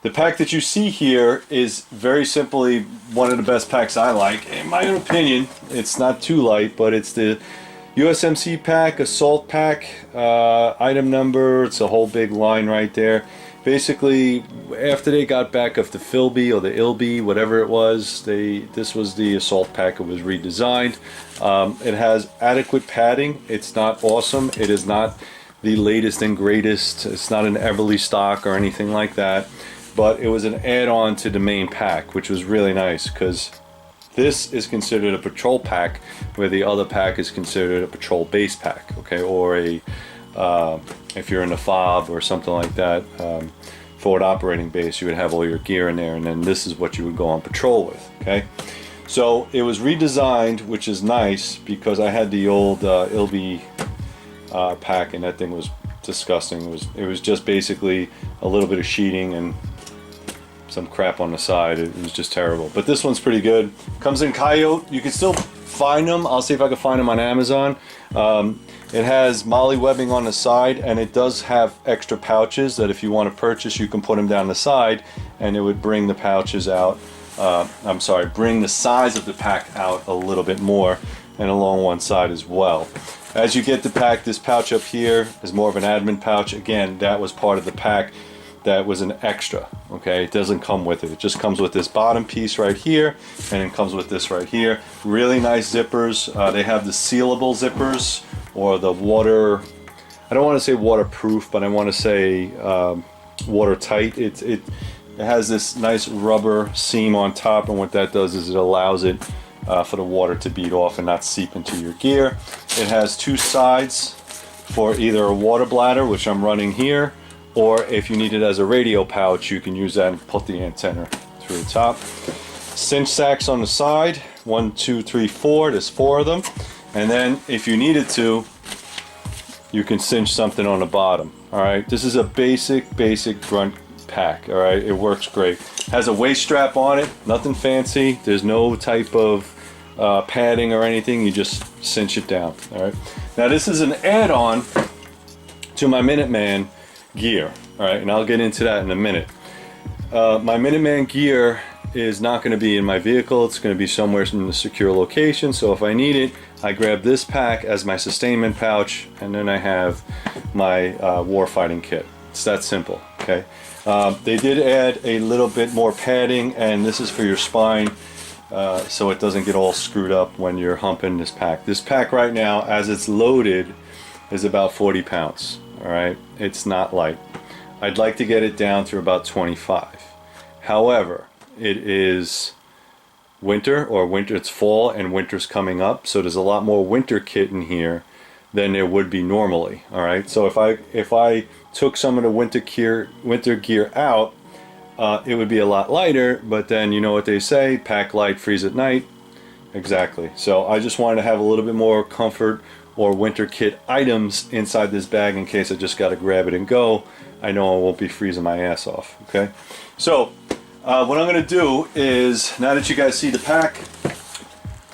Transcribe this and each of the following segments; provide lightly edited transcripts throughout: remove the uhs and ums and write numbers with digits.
The pack that you see here is very simply one of the best packs I like. In my own opinion, it's not too light, but it's the USMC pack, assault pack, item number, it's a whole big line right there. Basically, after they got back of the FILBE or the ILBE, whatever it was, this was the assault pack. It was redesigned. It has adequate padding. It's not awesome. It is not the latest and greatest. It's not an Everly stock or anything like that. But it was an add-on to the main pack, which was really nice because this is considered a patrol pack, where the other pack is considered a patrol base pack, okay, or a if you're in a FOB or something like that, forward operating base, you would have all your gear in there, and then this is what you would go on patrol with, okay. So it was redesigned, which is nice because I had the old ILBE pack, and that thing was disgusting. It was just basically a little bit of sheeting and some crap on the side. It was just terrible. But this one's pretty good. Comes in coyote. You can still find them. I'll see if I can find them on Amazon. It has molly webbing on the side, and it does have extra pouches that if you want to purchase, you can put them down the side, and it would bring the pouches out. I'm sorry, bring the size of the pack out a little bit more, and along one side as well. As you get the pack, this pouch up here is more of an admin pouch. Again, that was part of the pack. That was an extra, okay? It doesn't come with it. It just comes with this bottom piece right here, and it comes with this right here. Really nice zippers. They have the sealable zippers, or the water, I don't want to say waterproof, but I want to say watertight. It has this nice rubber seam on top, and what that does is it allows it for the water to bead off and not seep into your gear. It has two sides for either a water bladder, which I'm running here, or if you need it as a radio pouch, you can use that and put the antenna through the top. Cinch sacks on the side, 1, 2, 3, 4, there's 4 of them. And then if you needed to, you can cinch something on the bottom. All right, this is a basic grunt pack. All right, it works great. Has a waist strap on it, nothing fancy. There's no type of padding or anything. You just cinch it down. All right, now this is an add-on to my Minuteman gear. All right, and I'll get into that in a minute. My Minuteman gear is not going to be in my vehicle. It's going to be somewhere in a secure location, so if I need it, I grab this pack as my sustainment pouch, and then I have my warfighting kit. It's that simple, okay? They did add a little bit more padding, and this is for your spine, so it doesn't get all screwed up when you're humping this pack. This pack right now, as it's loaded, is about 40 pounds, all right? It's not light. I'd like to get it down to about 25. However, it is winter, it's fall, and winter's coming up, so there's a lot more winter kit in here than there would be normally. All right, so if I took some of the winter gear out, it would be a lot lighter. But then you know what they say: pack light, freeze at night. Exactly. So I just wanted to have a little bit more comfort or winter kit items inside this bag in case I just got to grab it and go. I know I won't be freezing my ass off. Okay, so. What I'm going to do is, now that you guys see the pack,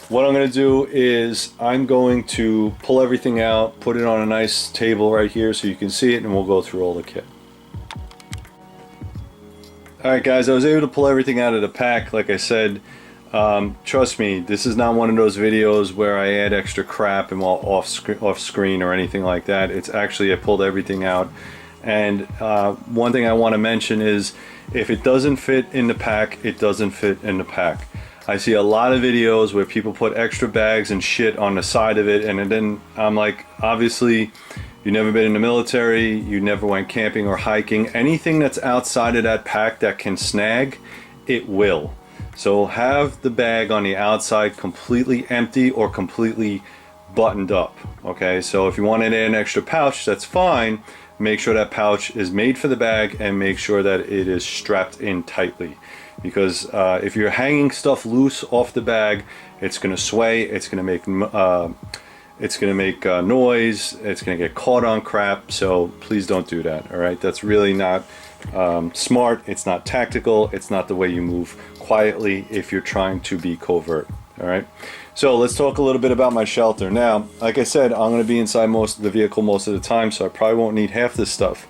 what I'm going to do is I'm going to pull everything out, put it on a nice table right here so you can see it, and we'll go through all the kit. Alright guys, I was able to pull everything out of the pack. Like I said, trust me, this is not one of those videos where I add extra crap and while off screen or anything like that. It's actually, I pulled everything out. And one thing I want to mention is, if it doesn't fit in the pack, it doesn't fit in the pack. I see a lot of videos where people put extra bags and shit on the side of it, and then I'm like, obviously you've never been in the military, you never went camping or hiking. Anything that's outside of that pack that can snag, it will. So have the bag on the outside completely empty or completely buttoned up. Okay, so if you want to add an extra pouch, that's fine. Make sure that pouch is made for the bag, and make sure that it is strapped in tightly, because if you're hanging stuff loose off the bag, it's going to sway, it's going to make noise, it's going to get caught on crap. So please don't do that. All right, that's really not smart. It's not tactical. It's not the way you move quietly if you're trying to be covert. All right, so let's talk a little bit about my shelter. Now, like I said, I'm going to be inside most of the vehicle most of the time, so I probably won't need half this stuff.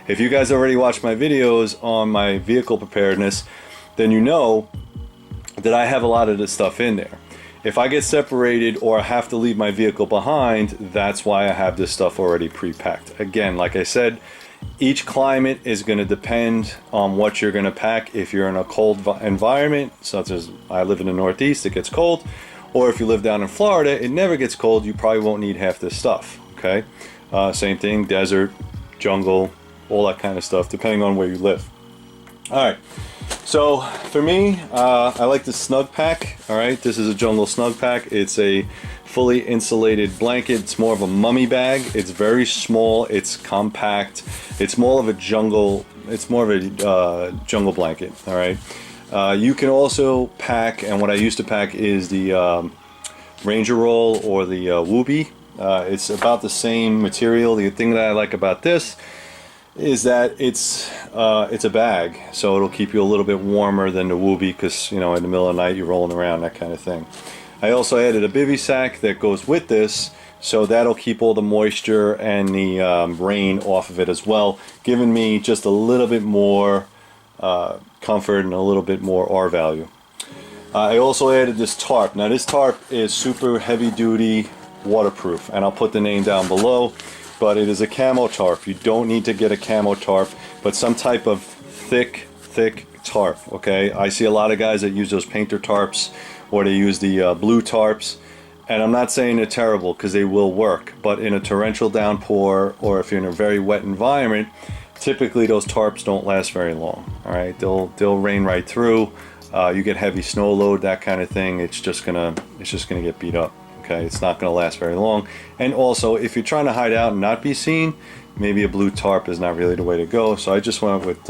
If you guys already watched my videos on my vehicle preparedness, then you know that I have a lot of this stuff in there. If I get separated or have to leave my vehicle behind, that's why I have this stuff already pre-packed. Again, like I said, each climate is going to depend on what you're going to pack. If you're in a cold environment, such as I live in the Northeast, it gets cold. Or if you live down in Florida, it never gets cold. You probably won't need half this stuff, okay? Same thing, desert, jungle, all that kind of stuff, depending on where you live. All right. So for me, I like the Snug pack. All right, this is a jungle Snug pack. It's a fully insulated blanket. It's more of a mummy bag. It's very small. It's compact. It's more of a jungle. It's more of a jungle blanket. All right. You can also pack, and what I used to pack is the Ranger Roll or the Whoopie. It's about the same material. The thing that I like about this is that it's a bag, so it'll keep you a little bit warmer than the Whoopie, because you know, in the middle of the night you're rolling around, that kind of thing. I also added a bivy sack that goes with this, so that'll keep all the moisture and the rain off of it as well, giving me just a little bit more comfort and a little bit more R value. I also added this tarp. Now this tarp is super heavy duty waterproof, and I'll put the name down below. But it is a camo tarp. You don't need to get a camo tarp, but some type of thick tarp, okay? I see a lot of guys that use those painter tarps, or they use the blue tarps, and I'm not saying they're terrible, because they will work, but in a torrential downpour, or if you're in a very wet environment, typically those tarps don't last very long, all right? They'll rain right through. You get heavy snow load, that kind of thing, it's just gonna get beat up. Okay, it's not going to last very long. And also, if you're trying to hide out and not be seen, maybe a blue tarp is not really the way to go. So I just went with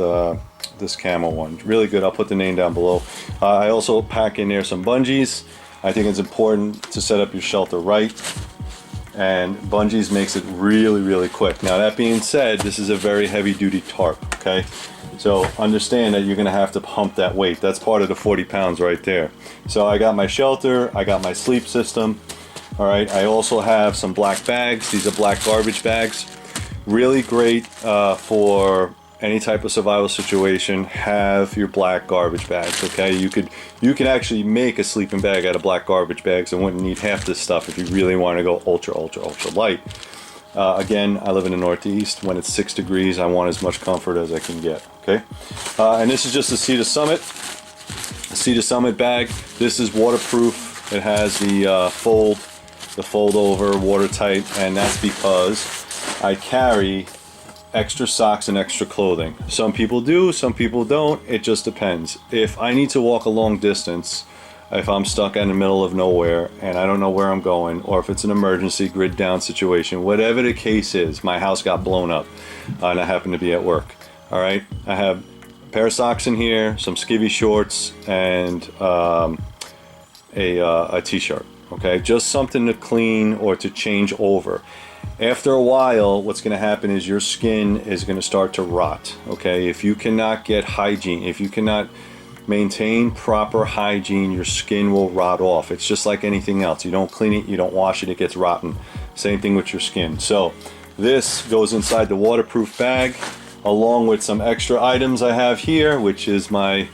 this camo one. Really good. I'll put the name down below. I also pack in there some bungees. I think it's important to set up your shelter right. And bungees makes it really quick. Now that being said, this is a very heavy duty tarp, okay? So understand that you're gonna have to pump that weight. That's part of the 40 pounds right there. So I got my shelter, I got my sleep system. All right, I also have some black bags. These are black garbage bags. Really great for any type of survival situation. Have your black garbage bags, okay? You can actually make a sleeping bag out of black garbage bags and wouldn't need half this stuff if you really want to go ultra light. Again, I live in the Northeast. When it's 6 degrees, I want as much comfort as I can get, okay? And this is just a Cedar Summit bag. This is waterproof. It has the fold over, watertight, and that's because I carry extra socks and extra clothing. Some people do, some people don't. It just depends. If I need to walk a long distance, if I'm stuck in the middle of nowhere and I don't know where I'm going, or if it's an emergency grid down situation, whatever the case is, my house got blown up and I happen to be at work. All right, I have a pair of socks in here, some skivvy shorts, and a t-shirt. Okay, just something to clean or to change over. After a while, what's going to happen is your skin is going to start to rot. Okay, if you cannot get hygiene, if you cannot maintain proper hygiene, your skin will rot off. It's just like anything else. You don't clean it, you don't wash it, it gets rotten. Same thing with your skin. So this goes inside the waterproof bag, along with some extra items I have here, which is my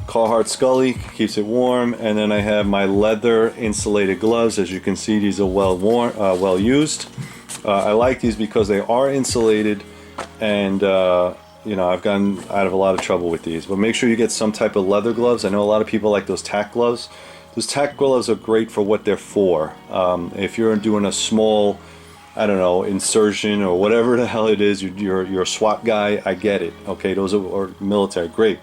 Carhartt Scully, keeps it warm, and then I have my leather insulated gloves. As you can see, these are well used. I like these because they are insulated, and you know, I've gotten out of a lot of trouble with these. But make sure you get some type of leather gloves. I know a lot of people like those tack gloves. Those tack gloves are great for what they're for. If you're doing a small, I don't know, insertion or whatever the hell it is, you're a SWAT guy, I get it. Okay, those are military, great.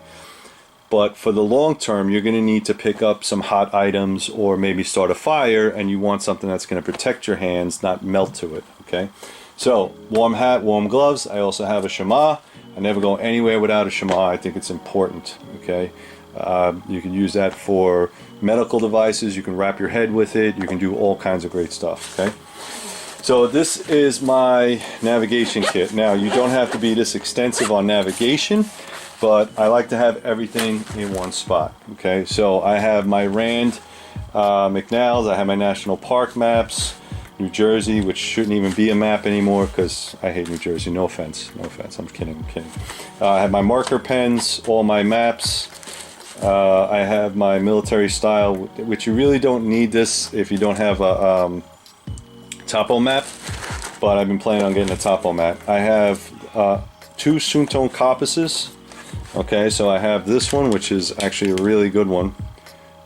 But for the long term, you're going to need to pick up some hot items or maybe start a fire, and you want something that's going to protect your hands, not melt to it, okay? So, warm hat, warm gloves. I also have a shema. I never go anywhere without a shema. I think it's important, okay? You can use that for medical devices. You can wrap your head with it. You can do all kinds of great stuff, okay? So this is my navigation kit. Now, you don't have to be this extensive on navigation, but I like to have everything in one spot, okay? So I have my Rand McNalls, I have my national park maps, New Jersey, which shouldn't even be a map anymore because I hate New Jersey. No offense, no offense. I'm kidding. I have my marker pens, all my maps. I have my military style, which you really don't need this if you don't have a topo map, but I've been planning on getting a topo map. I have 2 Suntone compasses. Okay, so I have this one, which is actually a really good one.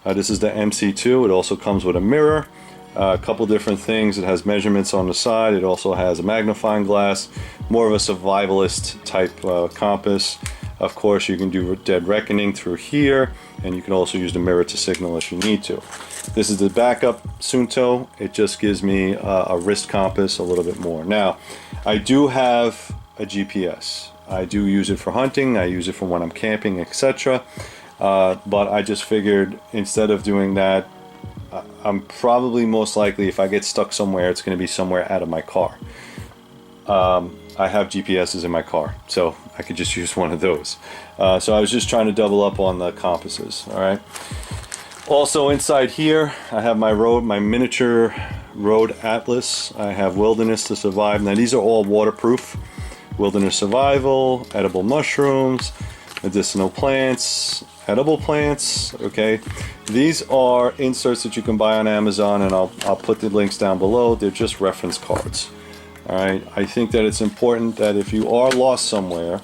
This is the MC2. It also comes with a mirror, a couple different things. It has measurements on the side. It also has a magnifying glass, more of a survivalist type compass. Of course, you can do dead reckoning through here, and you can also use the mirror to signal if you need to. This is the backup Sunto. It just gives me a wrist compass a little bit more. Now, I do have a GPS. I do use it for hunting. I use it for when I'm camping, etc. But I just figured instead of doing that, I'm probably most likely, if I get stuck somewhere, it's going to be somewhere out of my car. I have GPSs in my car, so I could just use one of those. So I was just trying to double up on the compasses. All right. Also inside here, I have my miniature road atlas. I have Wilderness to Survive. Now these are all waterproof. Wilderness survival, edible mushrooms, medicinal plants, edible plants. Okay, these are inserts that you can buy on Amazon, and I'll put the links down below. They're just reference cards. All right, I think that it's important that if you are lost somewhere,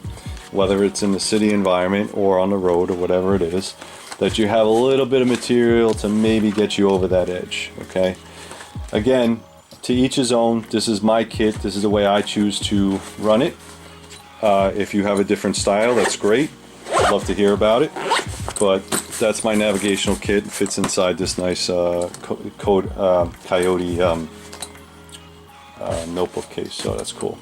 whether it's in the city environment or on the road or whatever it is, that you have a little bit of material to maybe get you over that edge. Okay, again, to each his own. This is my kit. This is the way I choose to run it. If you have a different style, that's great. I'd love to hear about it. But that's my navigational kit. It fits inside this nice Coyote notebook case, so that's cool.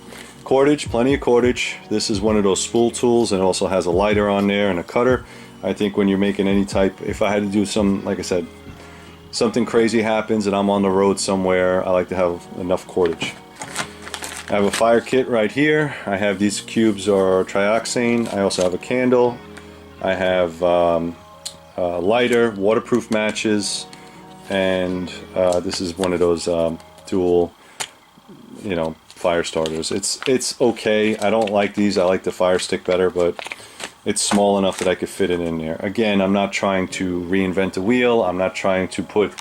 Cordage, plenty of cordage. This is one of those spool tools, and it also has a lighter on there and a cutter. I think when you're making any type, if I had to do some, like I said, something crazy happens and I'm on the road somewhere, I like to have enough cordage. I have a fire kit right here. I have these cubes or trioxane. I also have a candle. I have a lighter, waterproof matches, and this is one of those dual, fire starters. It's okay. I don't like these. I like the fire stick better, but it's small enough that I could fit it in there. Again, I'm not trying to reinvent the wheel. I'm not trying to put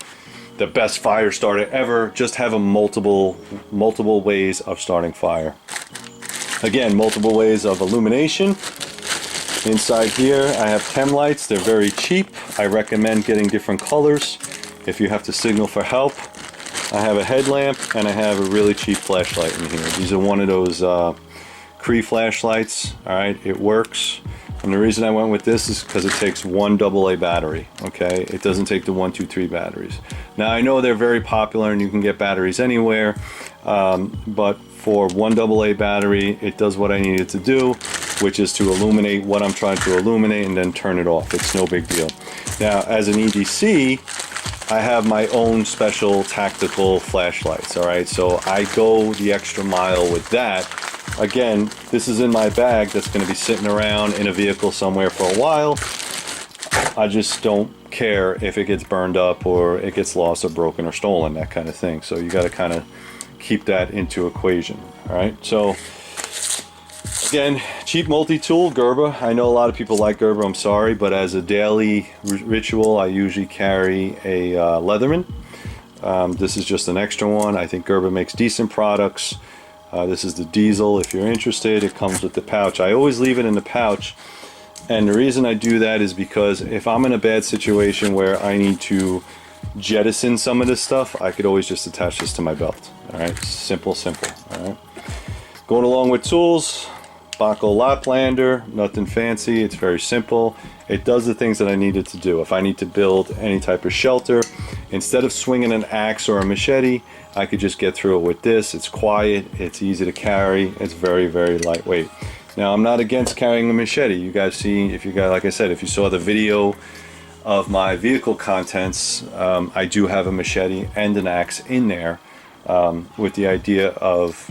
the best fire starter ever. Just have a multiple ways of starting fire. Again, multiple ways of illumination. Inside here, I have chem lights. They're very cheap. I recommend getting different colors if you have to signal for help. I have a headlamp, and I have a really cheap flashlight in here. These are one of those Cree flashlights. All right, it works. And the reason I went with this is because it takes one AA battery. Okay, it doesn't take the 1, 2, 3 batteries. Now I know they're very popular, and you can get batteries anywhere. But for one AA battery, it does what I need it to do, which is to illuminate what I'm trying to illuminate, and then turn it off. It's no big deal. Now, as an EDC, I have my own special tactical flashlights. All right, so I go the extra mile with that. Again, this is in my bag that's going to be sitting around in a vehicle somewhere for a while. I just don't care if it gets burned up or it gets lost or broken or stolen, that kind of thing. So you got to kind of keep that into equation. All right, so again, cheap multi-tool, Gerber. I know a lot of people like Gerber, I'm sorry, but as a daily ritual, I usually carry a Leatherman. This is just an extra one. I think Gerber makes decent products. This is the diesel. If you're interested, it comes with the pouch. I always leave it in the pouch, and the reason I do that is because if I'm in a bad situation where I need to jettison some of this stuff, I could always just attach this to my belt. All right, simple. All right, going along with tools, Baco Laplander, nothing fancy. It's very simple. It does the things that I need it to do. If I need to build any type of shelter, instead of swinging an axe or a machete, I could just get through it with this. It's quiet, it's easy to carry, it's very, very lightweight. Now, I'm not against carrying a machete. You guys see, like I said, if you saw the video of my vehicle contents, I do have a machete and an axe in there with the idea of,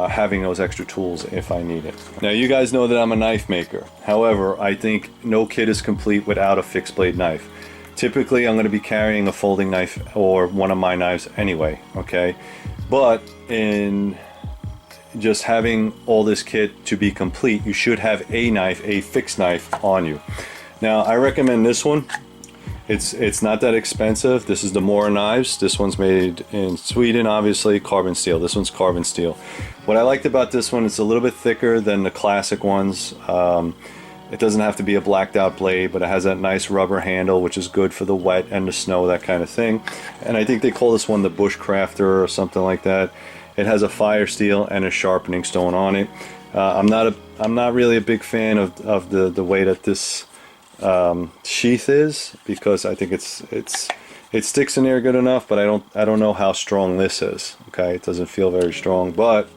having those extra tools if I need it. Now, you guys know that I'm a knife maker. However, I think no kit is complete without a fixed blade knife. Typically I'm going to be carrying a folding knife or one of my knives anyway, okay? But in just having all this kit to be complete, you should have a knife, a fixed knife on you. Now I recommend this one. It's not that expensive. This is the Mora knives. This one's made in Sweden, obviously, carbon steel. This one's carbon steel. What I liked about this one, it's a little bit thicker than the classic ones. It doesn't have to be a blacked out blade, but it has that nice rubber handle, which is good for the wet and the snow, that kind of thing. And I think they call this one the Bushcrafter or something like that. It has a fire steel and a sharpening stone on it. I'm not really a big fan of the way that this sheath is, because I think it sticks in there good enough, but I don't know how strong this is. Okay, it doesn't feel very strong, but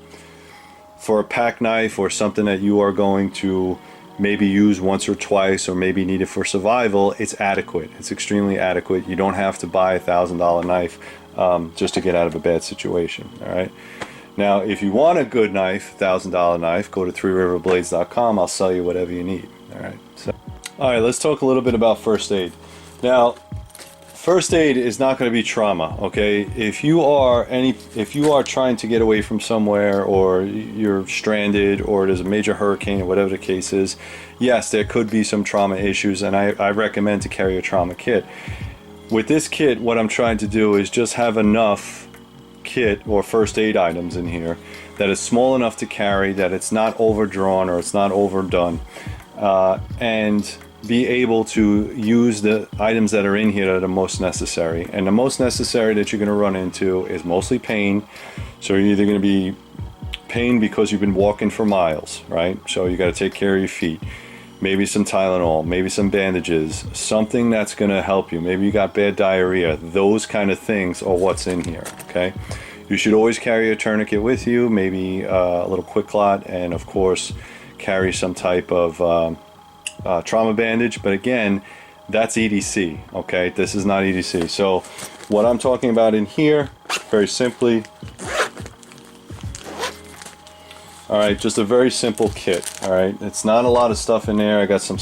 for a pack knife or something that you are going to maybe use once or twice, or maybe need it for survival, it's adequate. It's extremely adequate. You don't have to buy a $1,000 knife just to get out of a bad situation. All right. Now, if you want a good knife, $1,000 knife, go to threeriverblades.com. I'll sell you whatever you need. All right. So, all right, let's talk a little bit about first aid. Now, first aid is not going to be trauma, okay? If you are trying to get away from somewhere, or you're stranded, or there's a major hurricane, or whatever the case is, yes, there could be some trauma issues, and I recommend to carry a trauma kit. With this kit, what I'm trying to do is just have enough kit or first aid items in here that is small enough to carry, that it's not overdrawn or it's not overdone, and be able to use the items that are in here that are most necessary. And the most necessary that you're going to run into is mostly pain. So you're either going to be pain because you've been walking for miles, right? So you got to take care of your feet. Maybe some Tylenol, maybe some bandages, something that's going to help you. Maybe you got bad diarrhea. Those kind of things are what's in here, okay? You should always carry a tourniquet with you, maybe a little quick clot, and of course carry some type of trauma bandage. But again, that's EDC, okay? This is not EDC. So what I'm talking about in here, very simply, all right, just a very simple kit. All right, it's not a lot of stuff in there. I got some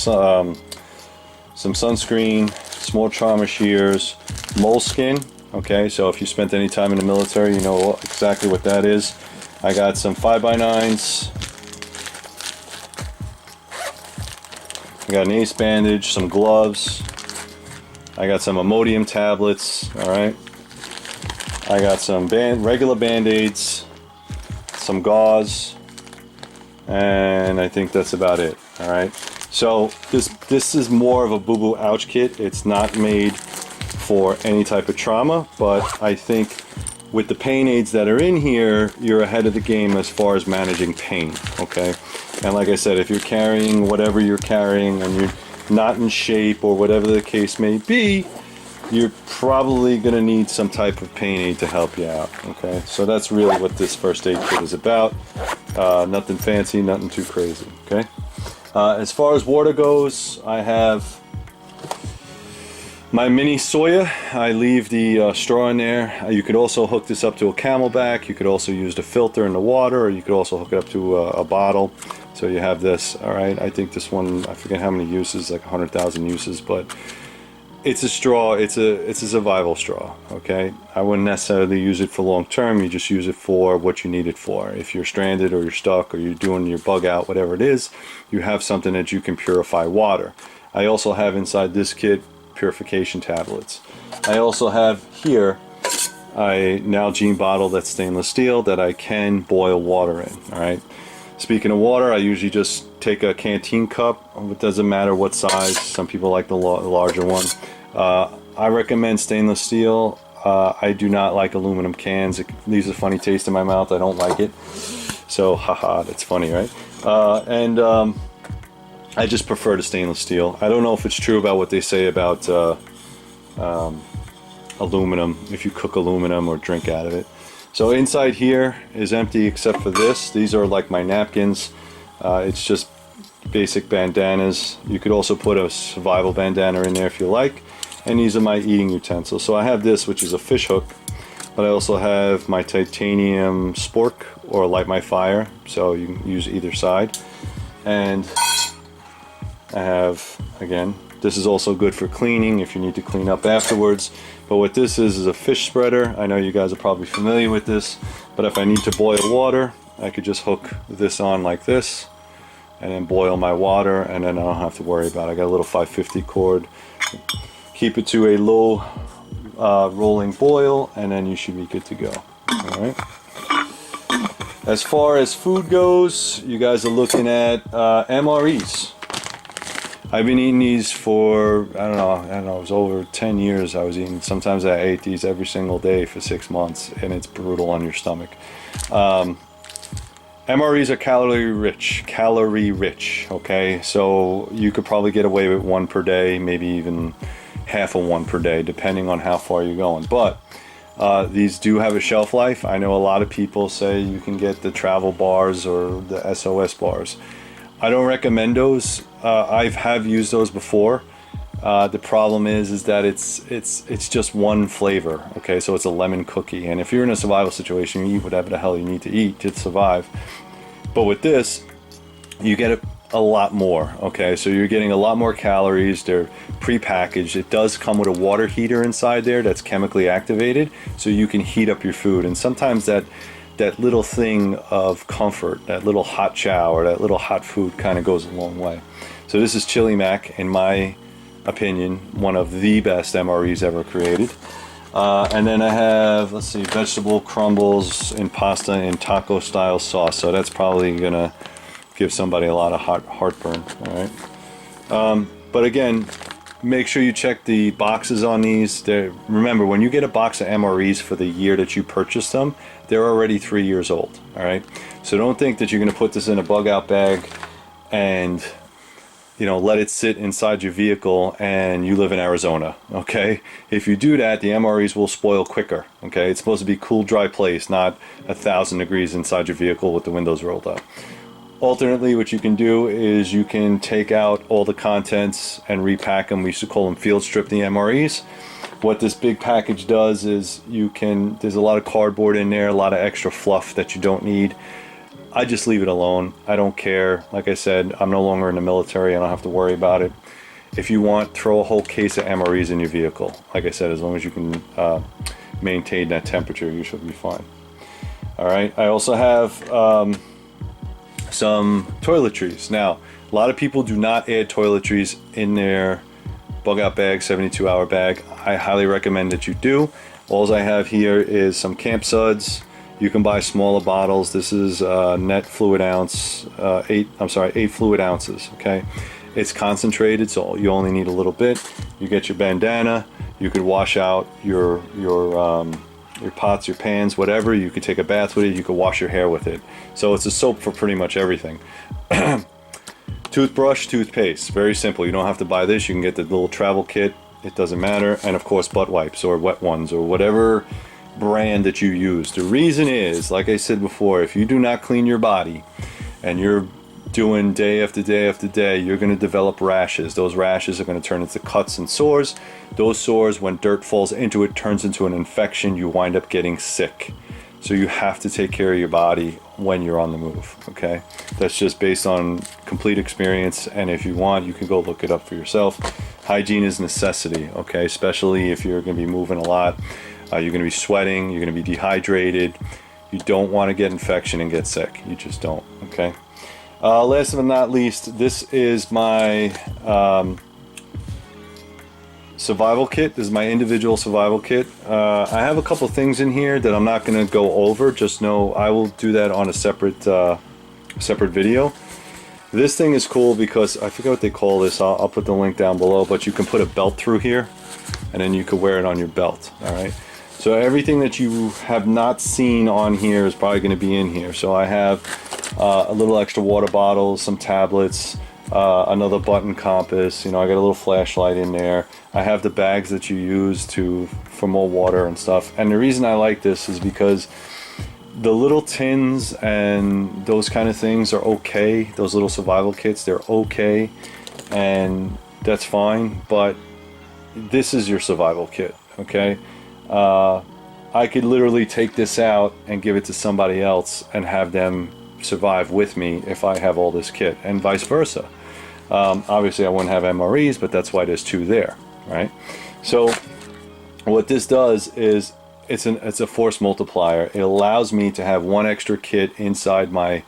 sunscreen, small trauma shears, moleskin. Okay, so if you spent any time in the military, you know exactly what that is. I got some 5x9s. I got an ace bandage, some gloves. I got some Imodium tablets. All right. I got some regular band-aids, some gauze, and I think that's about it. All right. So this is more of a boo-boo ouch kit. It's not made for any type of trauma, but I think with the pain aids that are in here, you're ahead of the game as far as managing pain. Okay. And like I said, if you're carrying whatever you're carrying and you're not in shape or whatever the case may be, you're probably going to need some type of pain aid to help you out. Okay, so that's really what this first aid kit is about. Nothing fancy, nothing too crazy. Okay, as far as water goes, I have my mini Soya. I leave the straw in there. You could also hook this up to a Camelback. You could also use the filter in the water, or you could also hook it up to a bottle. So you have this. All right, I think this one, I forget how many uses, like 100,000 uses, but it's a straw. It's a survival straw. Okay, I wouldn't necessarily use it for long term. You just use it for what you need it for. If you're stranded or you're stuck or you're doing your bug out, whatever it is, you have something that you can purify water. I also have inside this kit Purification Tablets. I also have here a Nalgene bottle that's stainless steel that I can boil water in. All right. Speaking of water, I usually just take a canteen cup. It doesn't matter what size. Some people like the larger one. I recommend stainless steel. I do not like aluminum cans. It leaves a funny taste in my mouth. I don't like it. So, haha, that's funny, right? I just prefer the stainless steel. I don't know if it's true about what they say about aluminum, if you cook aluminum or drink out of it. So inside here is empty except for this. These are like my napkins. It's just basic bandanas. You could also put a survival bandana in there if you like. And these are my eating utensils. So I have this, which is a fish hook, but I also have my titanium spork, or light my fire. So you can use either side. And I have, again, this is also good for cleaning if you need to clean up afterwards. But what this is a fish spreader. I know you guys are probably familiar with this, but if I need to boil water, I could just hook this on like this and then boil my water, and then I don't have to worry about it. I got a little 550 cord. Keep it to a low rolling boil, and then you should be good to go. All right. As far as food goes, you guys are looking at MREs. I've been eating these for, I don't know, it was over 10 years I was eating. Sometimes I ate these every single day for 6 months, and it's brutal on your stomach. MREs are calorie rich, okay? So you could probably get away with one per day, maybe even half of one per day, depending on how far you're going. But these do have a shelf life. I know a lot of people say you can get the travel bars or the SOS bars. I don't recommend those. I have used those before. The problem is that it's just one flavor. Okay, so it's a lemon cookie, and if you're in a survival situation, you eat whatever the hell you need to eat to survive. But with this, you get a lot more. Okay, so you're getting a lot more calories. They're pre-packaged. It does come with a water heater inside there that's chemically activated, so you can heat up your food. And sometimes that little thing of comfort, that little hot chow or that little hot food kind of goes a long way. So this is Chili Mac, in my opinion, one of the best MREs ever created. And then I have, let's see, vegetable crumbles in pasta in taco style sauce. So that's probably gonna give somebody a lot of heartburn. All right. But again, make sure you check the boxes on these. Remember, when you get a box of MREs for the year that you purchased them, they're already 3 years old. All right. So don't think that you're gonna put this in a bug out bag and let it sit inside your vehicle and you live in Arizona, okay? If you do that, the MREs will spoil quicker, okay? It's supposed to be a cool, dry place, not 1,000 degrees inside your vehicle with the windows rolled up. Alternately, what you can do is you can take out all the contents and repack them. We used to call them field strip the MREs. What this big package does is there's a lot of cardboard in there, a lot of extra fluff that you don't need. I just leave it alone. I don't care. Like I said, I'm no longer in the military. I don't have to worry about it. If you want, throw a whole case of MREs in your vehicle. Like I said, as long as you can maintain that temperature, you should be fine. All right. I also have some toiletries. Now, a lot of people do not add toiletries in their bug out bag, 72-hour bag. I highly recommend that you do. All I have here is some camp suds. You can buy smaller bottles. This is net fluid ounce, 8 fluid ounces, okay? It's concentrated, so you only need a little bit. You get your bandana. You could wash out your pots, your pans, whatever. You could take a bath with it. You could wash your hair with it. So it's a soap for pretty much everything. Toothbrush, toothpaste, very simple. You don't have to buy this. You can get the little travel kit. It doesn't matter. And of course, butt wipes or wet ones or whatever brand that you use. The reason is, like I said before, if you do not clean your body and you're doing day after day after day, you're going to develop rashes. Those rashes are going to turn into cuts and sores. Those sores, when dirt falls into it, turns into an infection. You wind up getting sick. So you have to take care of your body when you're on the move, okay? That's just based on complete experience, and if you want, you can go look it up for yourself. Hygiene is necessity, okay? Especially if you're going to be moving a lot. You're going to be sweating, you're going to be dehydrated. You don't want to get infection and get sick. You just don't, okay? Last but not least, this is my survival kit. This is my individual survival kit. I have a couple things in here that I'm not going to go over. Just know I will do that on a separate video. This thing is cool because I forget what they call this. I'll put the link down below, but you can put a belt through here and then you can wear it on your belt, all right? So everything that you have not seen on here is probably going to be in here. So I have a little extra water bottle, some tablets, another button compass. I got a little flashlight in there. I have the bags that you use for more water and stuff. And the reason I like this is because the little tins and those kind of things are okay. Those little survival kits, they're okay, and that's fine. But this is your survival kit, okay? I could literally take this out and give it to somebody else and have them survive with me if I have all this kit, and vice versa. Obviously I wouldn't have MREs, but that's why there's 2 there, right? So what this does is it's a force multiplier. It allows me to have 1 extra kit inside my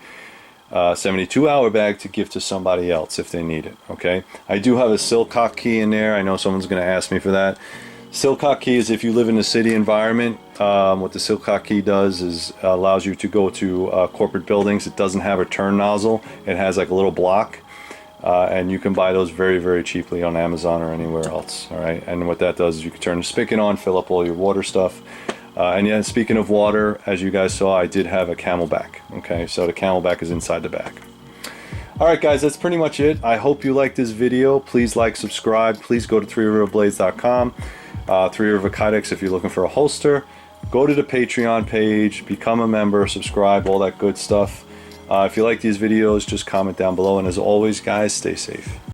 72-hour bag to give to somebody else if they need it. Okay, I do have a Silcock key in there. I know someone's going to ask me for that. Silcock key is if you live in a city environment. What the Silcock key does is allows you to go to corporate buildings. It doesn't have a turn nozzle. It has like a little block, and you can buy those very, very cheaply on Amazon or anywhere else. All right, and what that does is you can turn the spigot on, fill up all your water stuff. And yeah, speaking of water, as you guys saw, I did have a Camelback. Okay, so the Camelback is inside the bag. Alright guys, that's pretty much it. I hope you liked this video. Please like, subscribe. Please go to 3riverblades.com. 3 River Kydex if you're looking for a holster. Go to the Patreon page, become a member, subscribe, all that good stuff. If you like these videos, just comment down below. And as always, guys, stay safe.